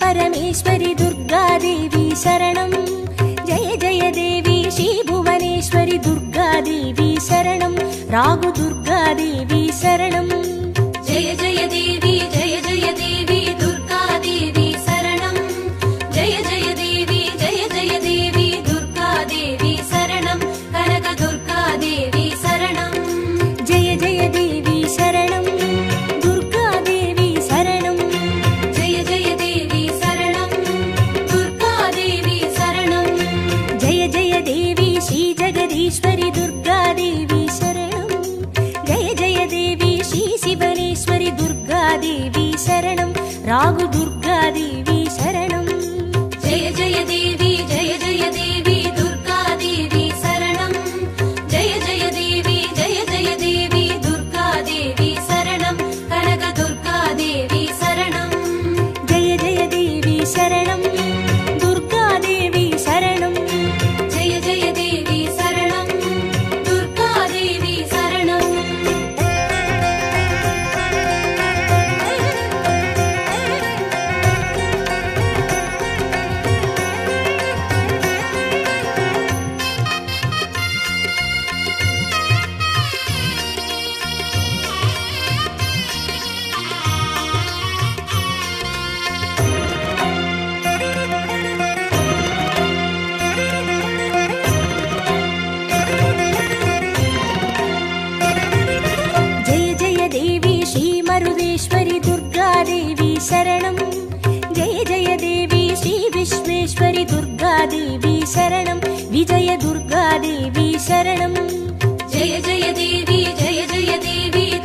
परमेश्वरि दुर्गादेवी शरणं जय जय देवी श्री भुवनेश्वरि दुर्गादेवी शरणं रागु दुर्गादेवी शरणं जय जय देवी दुर्गादेवी शरणं जय जय देवी दुर्गादेवी शरणं कनक दुर्गादेवी शरणं जय जय देवी शरणं दुर्गादेवी शरणं जय जय देवी शरणं दुर्गादेवी शरणं जय जय देवी श्री जगदीश्वरि दुर्गादेवी शरणं जय जय देवी श्री शिवनेश्वरि दुर्गादेवी शरणं रागु दुर्गादेवी शरणं जय जय देवी दुर्गादेवी शरणं जय जय देवी दुर्गादेवी शरणं कनक दुर्गादेवी शरणं जय जय देवी शरणं दुर्गादेवी शरणं जय जय देवी शरणं दुर्गादेवी शरणं जय जय देवी श्री मरुदेश्वरि दुर्गादेवी शरणं जय जय देवी श्री विश्वेश्वरि दुर्गादेवी शरणं विजय दुर्गादेवी शरणं जय जय देवी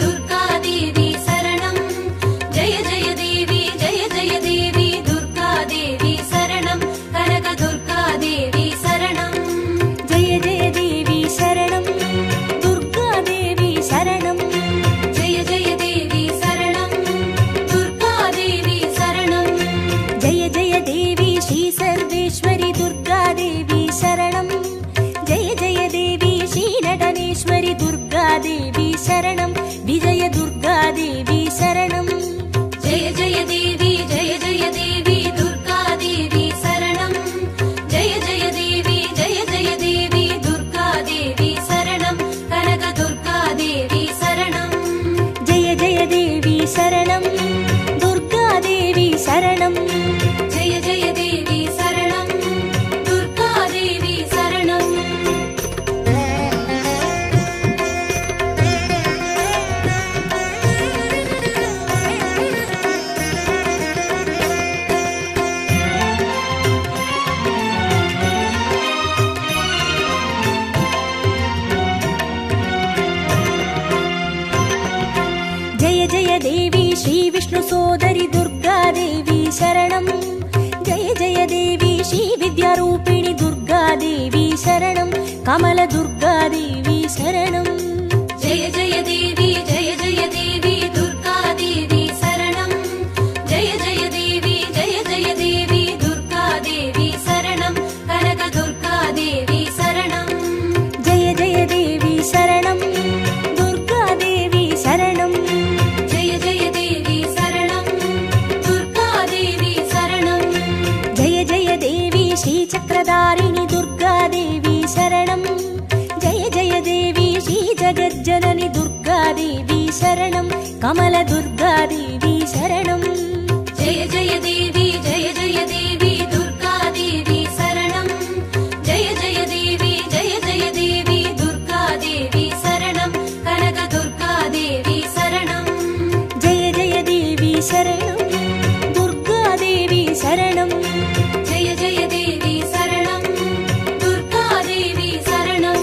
दुर्गादेवी शरणं जय जय देवी दुर्गादेवी शरणं कनक दुर्गादेवी शरणं जय जय देवी शरणं दुर्गादेवी शरणं जय जय देवी शरणं दुर्गादेवी शरणं जय जय देवी श्री सर्वेश्वरि दुर्गादेवी शरणं जय जय देवी श्री नटनेश्वरि दुर्गादेवी शरणं विजय दुर्गादेवी शरणं जय जय देवी दुर्गादेवी शरणं जय जय देवी दुर्गादेवी शरणं कनक दुर्गादेवी शरणं जय जय देवी शरणं दुर्गादेवी शरणं जय जय देवी शरणं दुर्गादेवी शरणं जय जय देवी श्री विष्णु सोदरि दुर्गादेवी शरणं जय जय देवी श्री विद्यारूपिणि दुर्गादेवी शरणं कमल दुर्गादेवी शरणं जय जय देवी दुर्गादेवी शरणं जय जय देवी दुर्गादेवी शरणं कनक दुर्गादेवी शरणं जय जय देवी शरणं दुर्गादेवी शरणं जय जय देवी शरणं दुर्गादेवी शरणं जय जय देवी श्री चक्रधारिणि दुर्गादेवी शरणं जय जय देवी श्री जगज्जननि दुर्गादेवी शरणं कमल दुर्गादेवी शरणं जय जय देवी दुर्गादेवी शरणं जय जय देवी दुर्गादेवी शरणं कनक दुर्गादेवी शरणं जय जय देवी शरणं दुर्गादेवी शरणं जय जय देवी शरणं दुर्गादेवी शरणं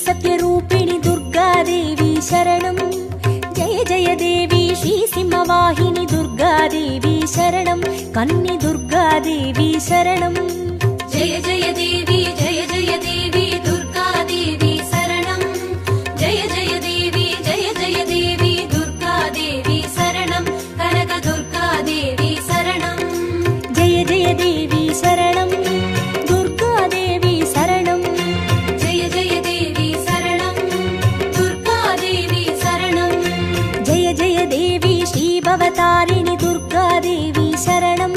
सत्यरूपिणि दुर्गादेवी शरणं जय जय देवी श्री सिंहवाहिनी दुर्गा दुर्गादेवी शरणं कन्ये दुर्गादेवी शरणं जय जय देवी दुर्गादेवी शरणं जय जय देवी दुर्गादेवी शरणं कनक दुर्गादेवी शरणं जय जय देवी शरणं दुर्गादेवी शरणं जय जय देवी शरणं दुर्गादेवी शरणं जय जय देवी श्रीभवतारिणि दुर्गादेवी शरणं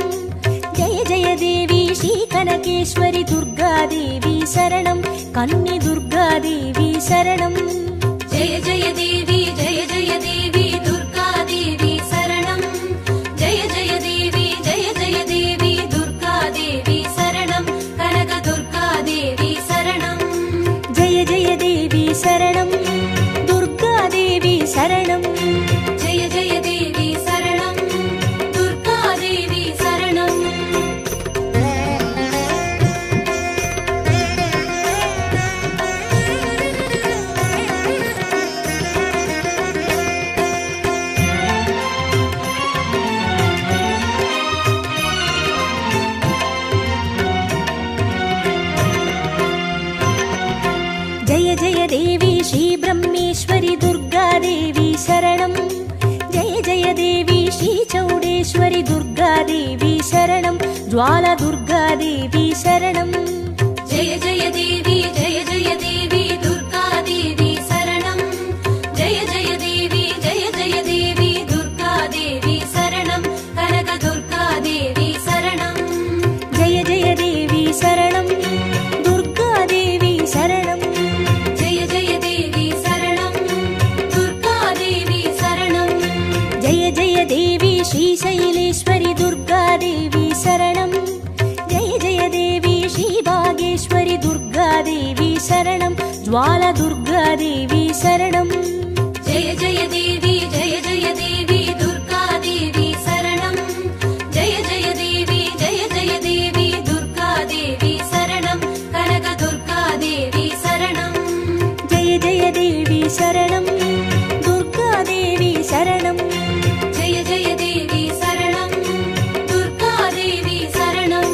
जय जय देवी श्रीकनकेश्वरि दुर्गादेवी शरणं कन्ये दुर्गादेवी शरणं जय जय देवी दुर्गादेवी शरणं जय जय देवी दुर्गादेवी शरणं कनक दुर्गादेवी शरणं जय जय देवी शरणं दुर्गादेवी शरणं जय जय देवी शरणं दुर्गादेवी शरणं जय जय देवी श्रीब्रह्मेश्वरि दुर्गादेवी शरणं जय जय देवी श्रीचौडेश्वरि दुर्गादेवी शरणं ज्वाला दुर्गादेवी शरणं जय जय देवी दुर्गादेवी शरणं जय जय देवी दुर्गादेवी शरणं कनक दुर्गादेवी शरणं जय जय देवी शरणं दुर्गादेवी शरणं जय जय देवी शरणं दुर्गादेवी शरणं जय जय देवी श्रीशैलेश्वरि दुर्गादेवी शरणं जय जय देवी श्रीभागेश्वरि दुर्गादेवी शरणं ज्वाला दुर्गादेवी शरणं जय जय देवी दुर्गादेवी शरणं जय जय देवी दुर्गादेवी शरणं कनक दुर्गादेवी शरणं जय जय देवी शरणं दुर्गादेवी शरणं जय जय देवी शरणं दुर्गादेवी शरणं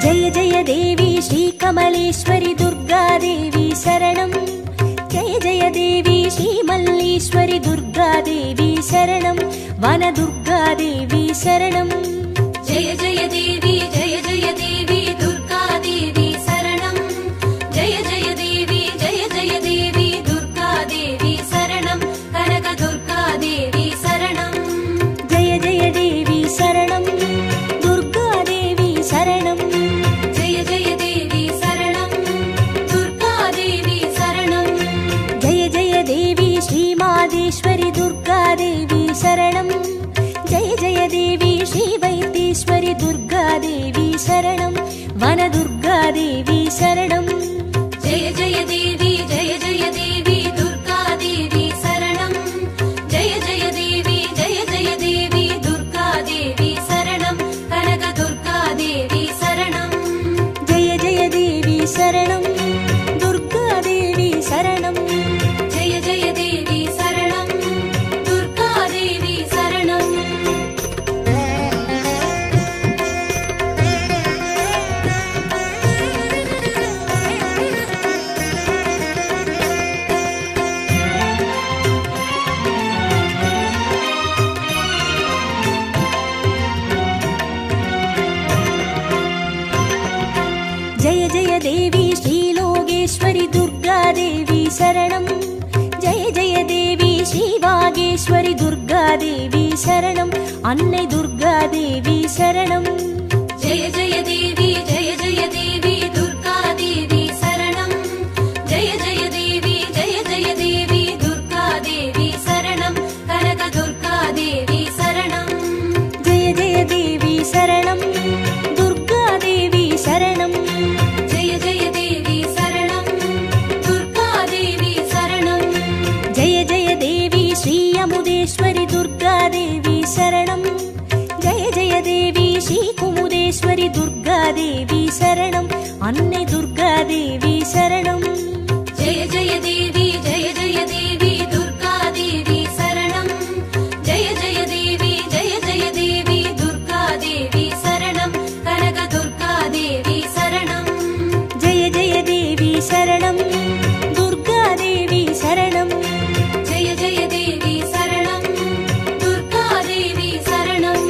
जय जय देवी श्रीकमलेश्वरि दुर्गादेवी शरणं जय जय देवी श्रीमल्लीश्वरि दुर्गादेवी शरणं वनदुर्गादेवी शरणं जय जय देवी दुर्गादेवी शरणं जय जय देवी दुर्गादेवी शरणं कनक दुर्गादेवी शरणं जय जय देवी शरणं दुर्गादेवी शरणं जय जय देवी शरणं दुर्गादेवी शरणं जय जय देवी श्रीमादेश्वरि दुर्गादेवी शरणं जय जय देवी श्रीवैद्येश्वरि दुर्गादेवी शरणं वनदुर्गादेवी शरणं जय जय देवी दुर्गादेवी शरणं जय जय देवी दुर्गादेवी शरणं कनक दुर्गादेवी शरणं जय जय देवी शरणं दुर्गादेवी शरणं जय जय देवी शरणं दुर्गादेवी शरणं जय जय देवी श्रीलोकेश्वरि दुर्गादेवी शरणं जय जय देवी श्रीवागेश्वरि दुर्गादेवी शरणं अन्नै दुर्गादेवी शरणं जय जय देवी दुर्गादेवी शरणं जय जय देवी दुर्गादेवी शरणं कनक दुर्गादेवी शरणं துர்காதேவி சரணம். அன்னை துர்காதேவி சரணம். ஜெய ஜெய தேவி ஜெய ஜெய தேவி துர்காதேவி சரணம். ஜெய ஜெய தேவி ஜெய ஜெய தேவி துர்காதேவி சரணம். கனக துர்காதேவி சரணம். ஜெய ஜெய தேவி சரணம். துர்காதேவி சரணம். ஜெய ஜெய தேவி சரணம். துர்காதேவி சரணம்.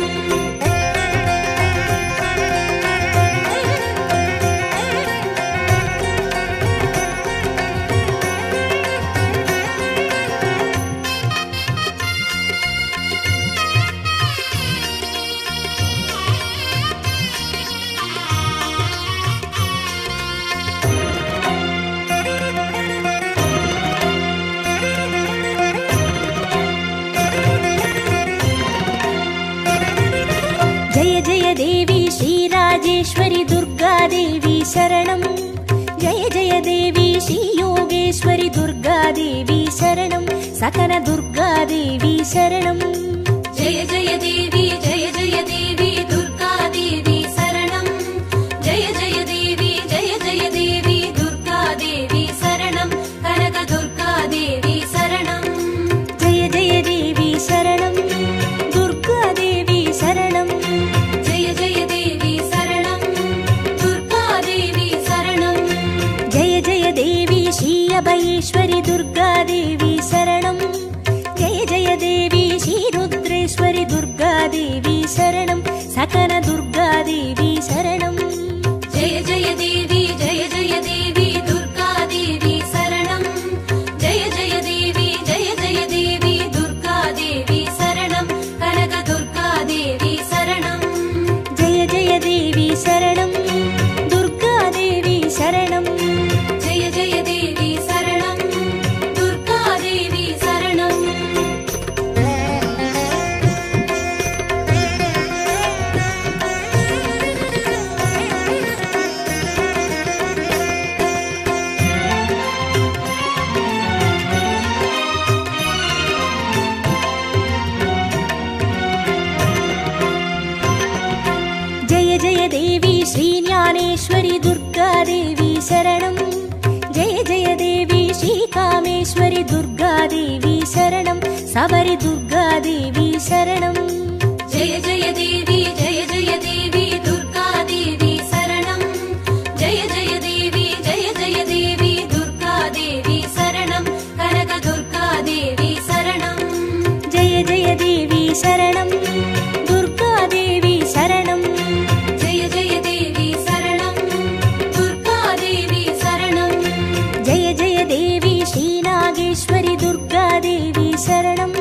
ஜெய ஜெய தேவி ஸ்ரீராஜேஸ்வரி துர்காதேவி சரணம். ஜெய ஜெய தேவி ஸ்ரீ யோகேஸ்வரி துர்காதேவி சரணம். சகன துர்காதேவி சரணம். ஜெய ஜெய தேவி ஜெய ஜெய தேவி துர்காதேவி சரணம். ஜெய ஜெய தேவி ஜெய ஜெய தேவி துர்காதேவி சரணம். கனக துர்காதேவி சரணம். ஜெய ஜெய தேவி சரணம். துர்காதேவி சரணம். ஜெய ஜெய தேவி சரணம். துர்காதேவி சரணம். ஜெய ஜெய தேவி ஸ்ரீ அபயேஸ்வரி துர்காதேவி சரணம். ஜெய ஜெய தேவி ஸ்ரீ ருத்ரேஸ்வரி துர்காதேவி சரணம். சகன துர்காதேவி சரணம். ஜெய ஜெய தேவி ஜெய ஜெய தேவி துர்காதேவி சரணம். ஜெய ஜெய தேவி ஜெய ஜெய தேவி துர்காதேவி சரணம். கனக துர்காதேவி சரணம். ஜெய ஜெய தேவி சரணம். துர்காதேவி சரணம். ஜெய ஜெய தேவி சரணம். துர்காதேவி சரணம். ஜெய ஜெய தேவி ஸ்ரீ ஞானேஸ்வரி துர்காதேவி சரணம். ஜெய ஜெய தேவி ஸ்ரீ காமேஸ்வரி துர்காதேவி சரணம். சபரி துர்காதேவி சரணம். ஜெய ஜெய தேவி ஜெய ஜெய தேவி துர்காதேவி சரணம். ஜெய ஜெய தேவி ஜெய ஜெய தேவி துர்காதேவி சரணம். கனக துர்காதேவி சரணம். ஜெய ஜெய தேவி சரணம். துர்காதேவி சரணம். ஜெய ஜெய தேவி சரணம். துர்காதேவி சரணம். ஜெய ஜெய தேவி ஸ்ரீ நாகேஸ்வரி துர்காதேவி சரணம்.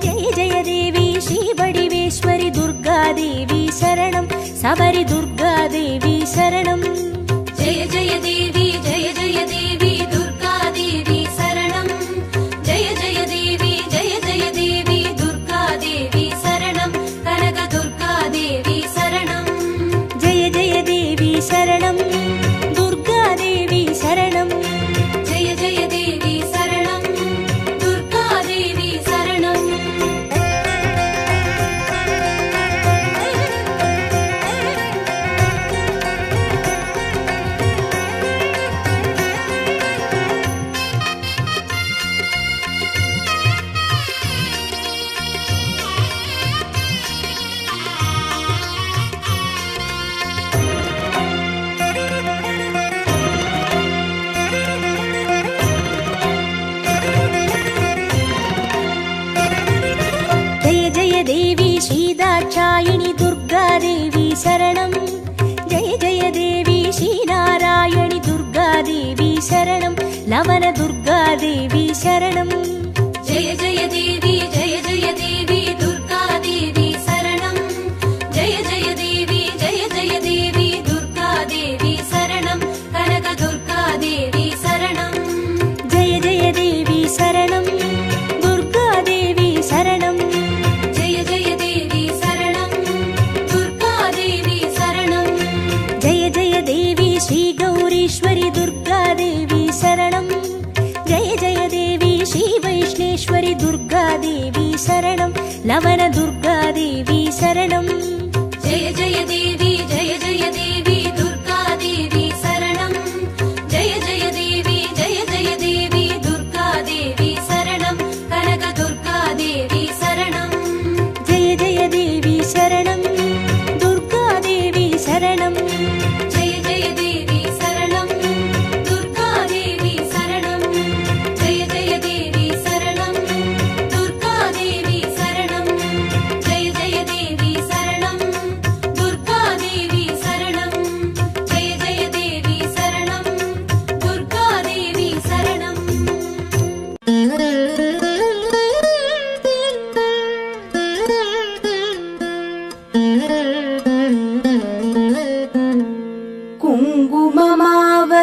ஜெய ஜெய தேவி ஸ்ரீ வடிவேஸ்வரி துர்காதேவி சரணம். சபரி துர்காதேவி சரணம். ஜெய ஜெய தேவி ஜெய ஜெய தேவி துர்காதேவி சரணம். ஜெய ஜெய தேவி ஜெய ஜெய தேவி துர்காதேவி சரணம். கனக துர்காதேவி சரணம். ஜெய ஜெய தேவி சரணம். துர்காதேவி சரணம். ஜெய ஜெய தேவி சரணம். துர்காதேவி சரணம். ஜெய ஜெய தேவி ஸ்ரீ தாட்சாயினி துர்காதேவி சரணம். ஜெய ஜெய தேவி ஸ்ரீ நாராயணி துர்காதேவி சரணம். லவன துர்காதேவி சரணம். ஜெய ஜெய தேவி ஜெய ஜெய தேவி துர்காதேவி சரணம். ஜெய ஜெய தேவி ஜெய ஜெய தேவி துர்காதேவி சரணம். கனக துர்காதேவி சரணம். ஜெய ஜெய தேவி சரணம். துர்காதேவி சரணம். ஜெய ஜெய தேவி சரணம். துர்காதேவி சரணம். ஜெய ஜெய தேவி ஸ்ரீ கௌரீஸ்வரி துர்காதேவி சரணம். ஜெய ஜெய தேவி ஸ்ரீ வைஷ்ணேஸ்வரி துர்காதேவி சரணம். லவன துர்காதேவி சரணம். ஜெய ஜெய தேவி ஜெய ஜெய தேவி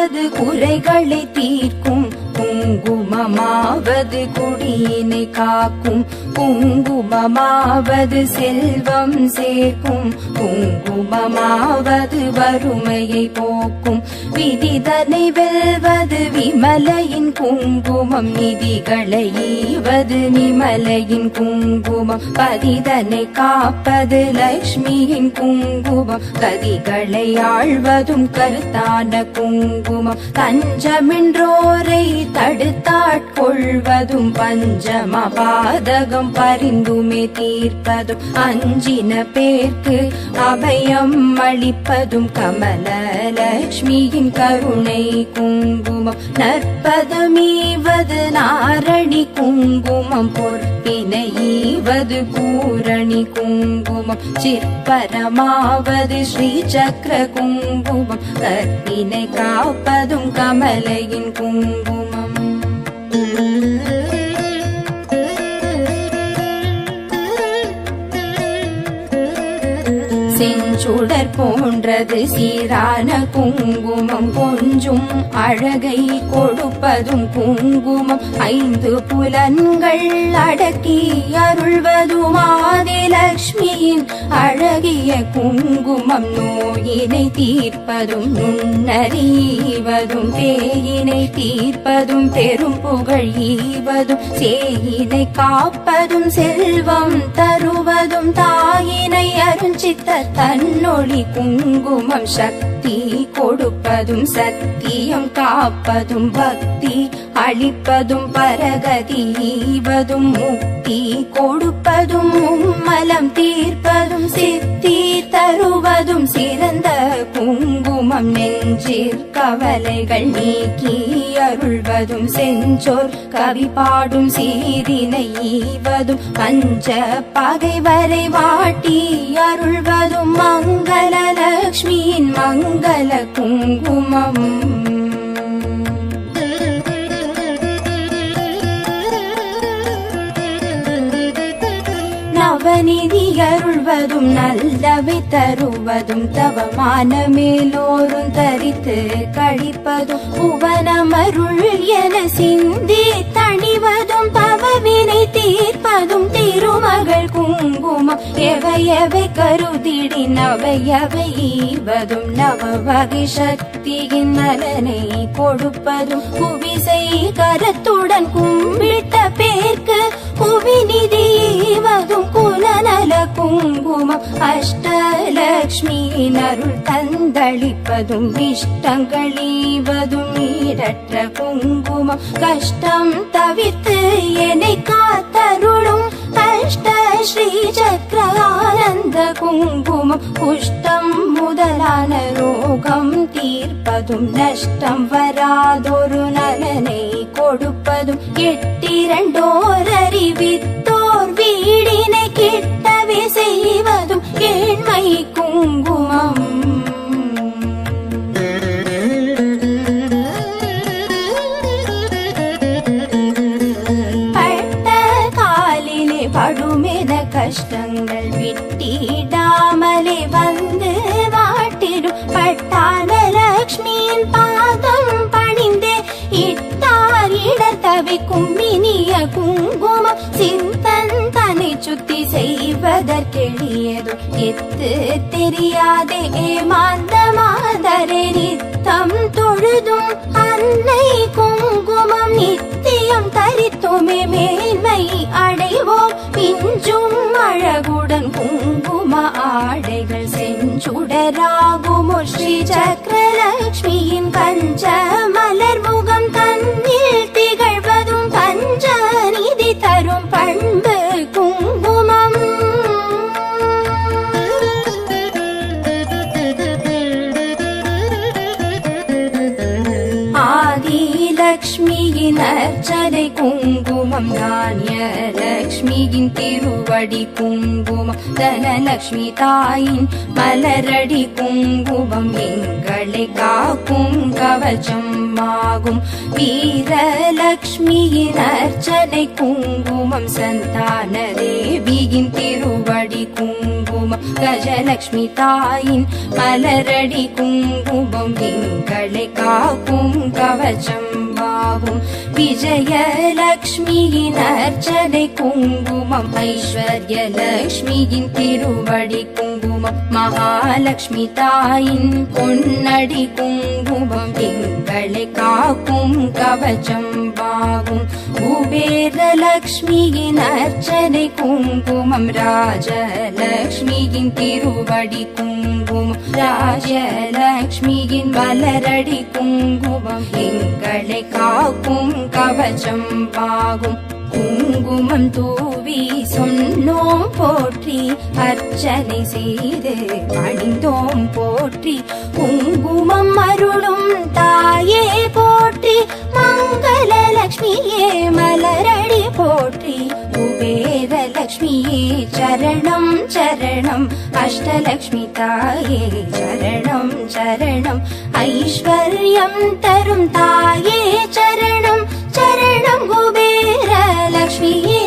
குங்குமமாவது குறைகளை தீர்க்கும், குங்குமமாவது குடியினை காக்கும், குங்குமமாவது செல்வம் சேர்க்கும், குங்குமமாவது வறுமையை போக்கும். விதிதனை வெல்வது விமலையின் குங்குமம், நிதிகளை ஈவது நிமலையின் குங்குமம். பதிதனை காப்பது லக்ஷ்மியின் குங்குமம், கதிகளை ஆழ்வதும் கருத்தான குங்குமம். தஞ்சமென்றோரை தடுத்தாட்கொள்வதும், பஞ்சம பாதகம் பரிந்துமே தீர்ப்பதும், அஞ்சின பேர்க்கு அபயம் அளிப்பதும் கமல லக்ஷ்மியின் கருணை குங்குமம். நற்பதமீவது நாரணி குங்குமம், பொற்பினை ஈவது பூரணி குங்குமம். சிற்பரமாவது ஸ்ரீ சக்கர குங்குமம், கற்பினை காப்பதும் கமலையின் குங்குமம். செஞ்சுடர் போன்றது சீரான குங்குமம், கொஞ்சும் அழகை கொடுப்பதும் குங்குமம். 5 புலன்கள் அடக்கி அருள்வதும் ஆதிலக்ஷ்மியின் அழகிய குங்குமம். நோயினை தீர்ப்பதும் நுண்ணறிவதும், பேயினை தீர்ப்பதும் பெரும் புகழ் ஈவதும், சேயினை காப்பதும் செல்வம் தருவதும், தாயினை அருஞ்சித்த தன்னொளி குங்குமம். சக்தி கொடுப்பதும் சத்தியம் காப்பதும், பக்தி அளிப்பதும் பரகதி ஈவதும், முக்தி கொடுப்பதும் மும்மலம் தீர்ப்பதும், சித்தி தருவதும் சிறந்த குங்குமம். நெஞ்சிற் கவலைகள் நீக்கி அருள்வதும், செஞ்சோர் கவி பாடும் சீரினை ஈவதும், பஞ்ச பகைவரை வாட்டி அருள்வதும், மங்கள லக்ஷ்மியின் மங்கள குங்குமம். நவநிதி அருள்வதும் நல்லவை தருவதும், தவமான மேலோரும் தரித்து கழிப்பதும், புவனமருள் என சிந்தி தணிவதும், பவவினை தீர்ப்பதும் திருமகள் குங்குமம். எவையவை கருதிடி நவையவை ஈவதும், நவ வகை சக்தியின் நலனை கொடுப்பதும், புவிசை கரத்துடன் கும்பிட்ட பேர்க்கு புவிநிதி ஈவதும் குலநல குங்குமம். அஷ்டலக்ஷ்மியின் அருள் தந்தளிப்பதும், இஷ்டங்கள் ஈவதும் ஈடற்ற குங்குமம். கஷ்டம் தவிர்த்து என்னை காத்தருளும் அஷ்ட ஸ்ரீ சக்கர ஆனந்த குங்குமம். குஷ்டம் முதலான ரோகம் தீர்ப்பதும், நஷ்டம் வராதொரு நலனை கொடுப்பதும், 8 அறிவித்தோர் வீடினை கிட்டவே செய்வதும் ஏழ்மை குங்குமம். பட்ட காலிலே படுமென கஷ்டங்கள் விட்டிடாமலே வந்து வாட்டிடும், பட்டான லக்ஷ்மியின் பாதம் பணிந்தே இட்டார் இடர் தவிக்கும் இனிய குங்குமம். சிந்தன் தன்னை சுத்தி செய்வதற்கெளியதும், எத்து தெரியாதே ஏமாந்த மாதரே நித்தம் தொழுதும் அன்னை குங்குமம். நித்தியம் தரித்துமே மேன்மை அடைவோம், பிஞ்சும் அழகுடன் குங்கும ஆடைகள் செஞ்சுடராகுமோ. ஸ்ரீ சக்கரலக்ஷ்மியின் பஞ்ச மலர் முகம் தன்னில் திகழ்வதும், பஞ்ச நிதி தரும் பண்பு குங்குமம். ஆதிலக்ஷ்மியின் அர்ச்சனை குங்குமம், தானிய லக்ஷ்மியின் திருவடி குங்குமம், தனலக்ஷ்மி தாயின் மலரடி குங்குமம். எங்களை காக்கும் கவச்சம் ஆகும் வீரலக்ஷ்மியின் அர்ச்சனை குங்குமம், சந்தான தேவியின் திருவடி குங்குமம், கஜலக்ஷ்மி தாயின் மலரடி குங்குமம் எங்களை காக்கும் கவச்சம்பாகும் விஜயலக்ஷ்மியின் அர்ச்சனை குங்குமம் ஐஸ்வர்யலக்ஷ்மியின் திருவடி குங்குமம் மகாலட்சுமி தாயின் பொன்னடி குங்குமம் எங்களை காக்கும் கவச்சம்பாகும் குபேரலக்ஷ்மியின் அர்ச்சனை குங்குமம் ராஜலக்ஷ்மியின் திருவடி குங்குமம் ராஜலக்ஷ்மியின் மலரடி குங்குமம் எங்களை காக்கும் கவச்சம்பாகும் குங்குமம் தூவி சொன்னோம் போற்றி அர்ச்சனை செய்து பணிந்தோம் போற்றி குங்குமம் அருளும் தாயே போற்றி மங்களலக்ஷ்மியே மலரடி போற்றி குபேரலக்ஷ்மியே சரணம் சரணம் அஷ்டலக்ஷ்மி தாயே சரணம் சரணம் ஐஸ்வர்யம் தரும் தாயே சரணம் சரணம் குபேரலக்ஷ்மியே